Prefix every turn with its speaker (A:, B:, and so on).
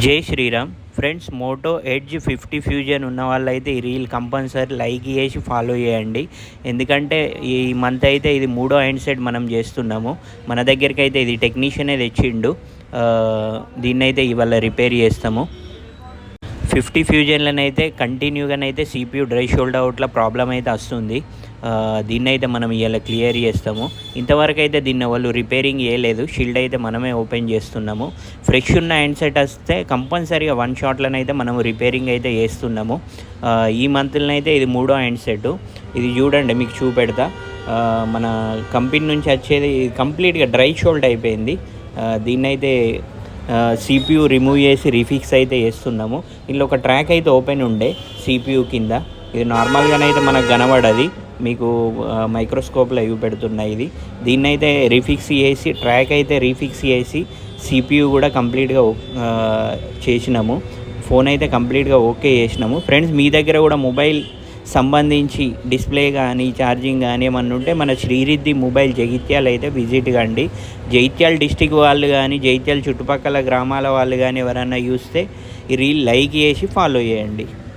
A: జై Sriram friends. Moto edge 50 fusion ఉన్న వాళ్ళైతే ఈ రీల్ కంపల్సరీ లైక్ చేసి ఫాలో చేయండి. ఎందుకంటే ఈ మంత్ అయితే ఇది 3వ హ్యాండ్సెట్ మనం చేస్తున్నాము. మన దగ్గరికి అయితే ఇది టెక్నీషియనే తెచ్చిండు. దీన్నైతే ఇవాళ రిపేర్ చేస్తాము. 50 ఫ్యూజన్లనైతే కంటిన్యూగానైతే CPU డ్రై షోల్డర్ అవుట్ల ప్రాబ్లం అయితే వస్తుంది. దీన్నైతే మనం ఇవాళ క్లియర్ చేస్తాము. ఇంతవరకు అయితే దీన్ని వాళ్ళు రిపేరింగ్ చేయలేదు. షీల్డ్ అయితే మనమే ఓపెన్ చేస్తున్నాము. ఫ్రెష్ ఉన్న హ్యాండ్సెట్ వస్తే కంపల్సరీగా 1 షాట్లనైతే మనము రిపేరింగ్ అయితే చేస్తున్నాము. ఈ మంత్లనైతే ఇది 3వ హ్యాండ్సెట్. ఇది చూడండి, మీకు చూపెడతా. మన కంపెనీ నుంచి వచ్చేది కంప్లీట్గా డ్రై షోల్డర్ అయిపోయింది. దీన్నైతే CPU రిమూవ్ చేసి రీఫిక్స్ అయితే చేస్తున్నాము. ఇందులో ఒక ట్రాక్ అయితే ఓపెన్ ఉండే CPU కింద. ఇది నార్మల్గానైతే మనకు కనబడది, మీకు మైక్రోస్కోప్లో ఇవి పెడుతున్నాయి. దీన్నైతే రీఫిక్స్ చేసి ట్రాక్ అయితే రీఫిక్స్ చేసి CPU కూడా కంప్లీట్గా చేసినాము. ఫోన్ అయితే కంప్లీట్గా ఓకే చేసినాము. ఫ్రెండ్స్, మీ దగ్గర కూడా మొబైల్ సంబంధించి డిస్ప్లే కానీ ఛార్జింగ్ కానీ ఏమన్నా ఉంటే మన శ్రీరిద్ధి మొబైల్ జగిత్యాల అయితే విజిట్ కండి. జగిత్యాల డిస్టిక్ వాళ్ళు కానీ జగిత్యాల చుట్టుపక్కల గ్రామాల వాళ్ళు కానీ ఎవరైనా చూస్తే ఈ రీల్ లైక్ చేసి ఫాలో చేయండి.